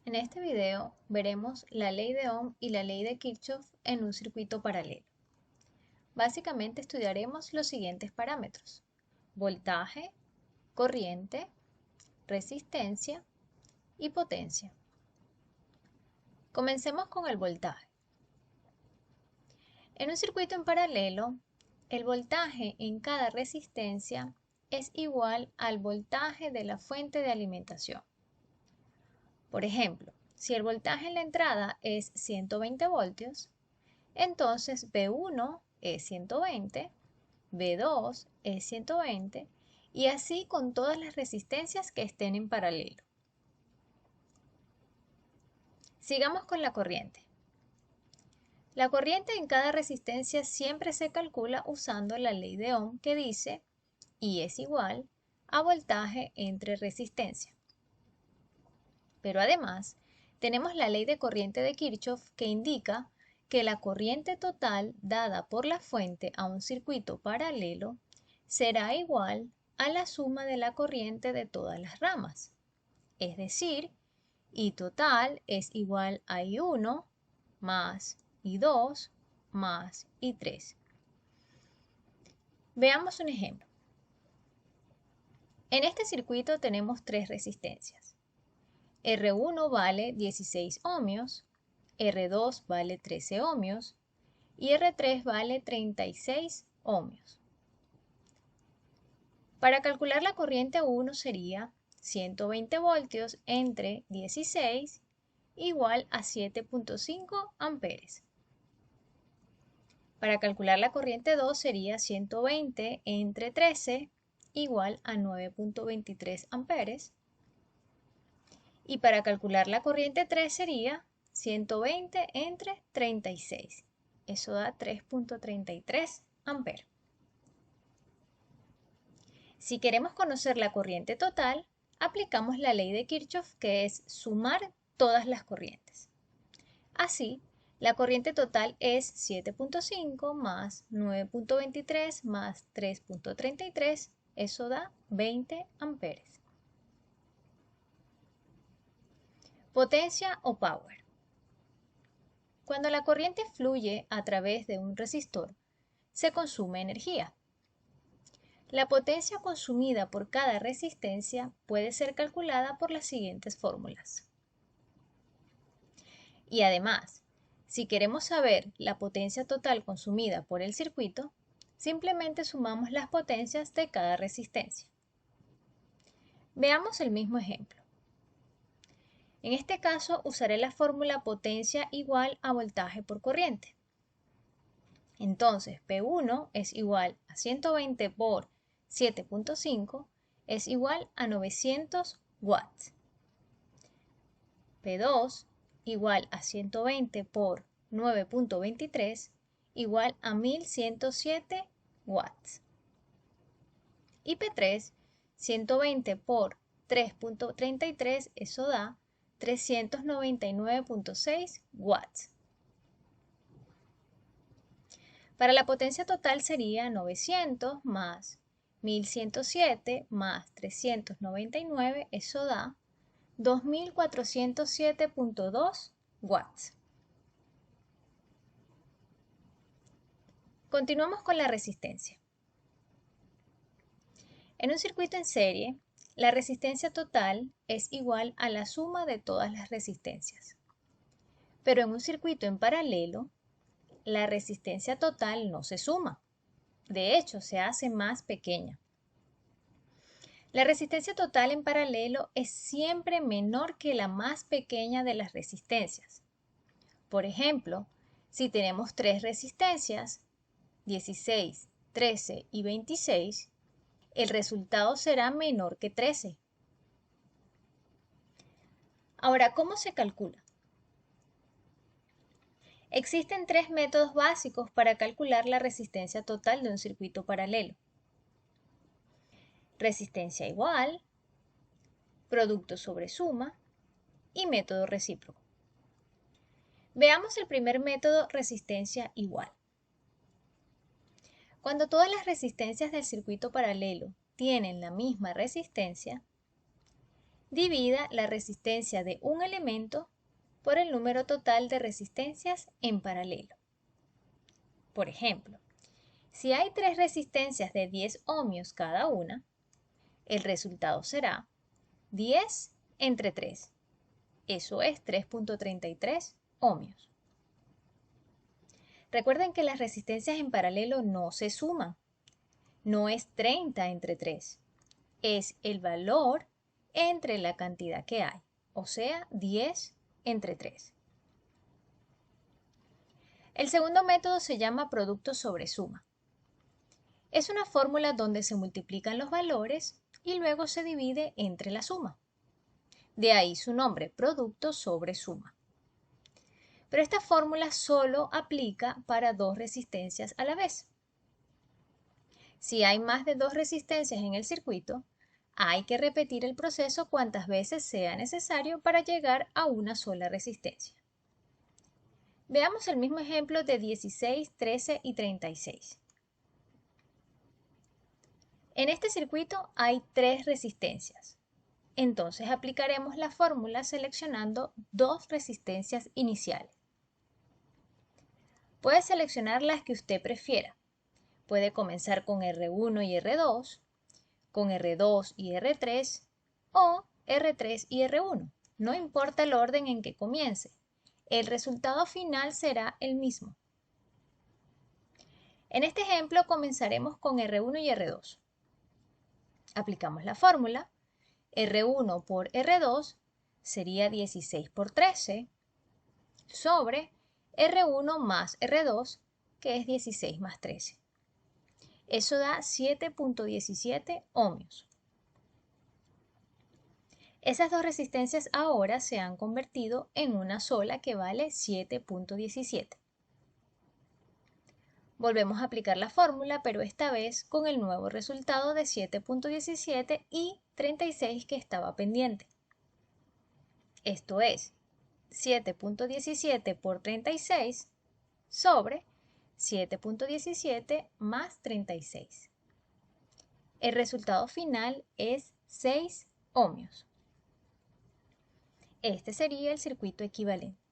En este video veremos la ley de Ohm y la ley de Kirchhoff en un circuito paralelo. Básicamente estudiaremos los siguientes parámetros: voltaje, corriente, resistencia y potencia. Comencemos con el voltaje. En un circuito en paralelo, el voltaje en cada resistencia es igual al voltaje de la fuente de alimentación. Por ejemplo, si el voltaje en la entrada es 120 voltios, entonces V1 es 120, V2 es 120 y así con todas las resistencias que estén en paralelo. Sigamos con la corriente. La corriente en cada resistencia siempre se calcula usando la ley de Ohm que dice I es igual a voltaje entre resistencia. Pero además, tenemos la ley de corriente de Kirchhoff que indica que la corriente total dada por la fuente a un circuito paralelo será igual a la suma de la corriente de todas las ramas. Es decir, I total es igual a I1 más I2 más I3. Veamos un ejemplo. En este circuito tenemos tres resistencias. R1 vale 16 ohmios, R2 vale 13 ohmios y R3 vale 36 ohmios. Para calcular la corriente 1 sería 120 voltios entre 16 igual a 7.5 amperes. Para calcular la corriente 2 sería 120 entre 13 igual a 9.23 amperes. Y para calcular la corriente 3 sería 120 entre 36. Eso da 3.33 amperes. Si queremos conocer la corriente total, aplicamos la ley de Kirchhoff, que es sumar todas las corrientes. Así, la corriente total es 7.5 más 9.23 más 3.33. Eso da 20 amperes. Potencia o power. Cuando la corriente fluye a través de un resistor, se consume energía. La potencia consumida por cada resistencia puede ser calculada por las siguientes fórmulas. Y además, si queremos saber la potencia total consumida por el circuito, simplemente sumamos las potencias de cada resistencia. Veamos el mismo ejemplo. En este caso usaré la fórmula potencia igual a voltaje por corriente. Entonces, P1 es igual a 120 por 7.5 es igual a 900 watts. P2 igual a 120 por 9.23 igual a 1107 watts. Y P3, 120 por 3.33, eso da 399.6 watts. Para la potencia total sería 900 más 1107 más 399, eso da 2407.2 watts. Continuamos con la resistencia. En un circuito en serie, la resistencia total es igual a la suma de todas las resistencias. Pero en un circuito en paralelo, la resistencia total no se suma. De hecho, se hace más pequeña. La resistencia total en paralelo es siempre menor que la más pequeña de las resistencias. Por ejemplo, si tenemos tres resistencias, 16, 13 y 26, el resultado será menor que 13. Ahora, ¿cómo se calcula? Existen tres métodos básicos para calcular la resistencia total de un circuito paralelo. Resistencia igual, producto sobre suma y método recíproco. Veamos el primer método, resistencia igual. Cuando todas las resistencias del circuito paralelo tienen la misma resistencia, divida la resistencia de un elemento por el número total de resistencias en paralelo. Por ejemplo, si hay 3 resistencias de 10 ohmios cada una, el resultado será 10 entre 3. Eso es 3.33 ohmios. Recuerden que las resistencias en paralelo no se suman. No es 30 entre 3. Es el valor entre la cantidad que hay, o sea, 10 entre 3. El segundo método se llama producto sobre suma. Es una fórmula donde se multiplican los valores y luego se divide entre la suma. De ahí su nombre, producto sobre suma. Pero esta fórmula solo aplica para 2 resistencias a la vez. Si hay más de 2 resistencias en el circuito, hay que repetir el proceso cuantas veces sea necesario para llegar a una sola resistencia. Veamos el mismo ejemplo de 16, 13 y 36. En este circuito hay 3 resistencias. Entonces aplicaremos la fórmula seleccionando 2 resistencias iniciales. Puede seleccionar las que usted prefiera. Puede comenzar con R1 y R2, con R2 y R3 o R3 y R1. No importa el orden en que comience. El resultado final será el mismo. En este ejemplo comenzaremos con R1 y R2. Aplicamos la fórmula. R1 por R2 sería 16 por 13 sobre R1 más R2, que es 16 más 13. Eso da 7.17 ohmios. Esas 2 resistencias ahora se han convertido en una sola que vale 7.17. Volvemos a aplicar la fórmula, pero esta vez con el nuevo resultado de 7.17 y 36 que estaba pendiente. Esto es 7.17 por 36 sobre 7.17 más 36. El resultado final es 6 ohmios. Este sería el circuito equivalente.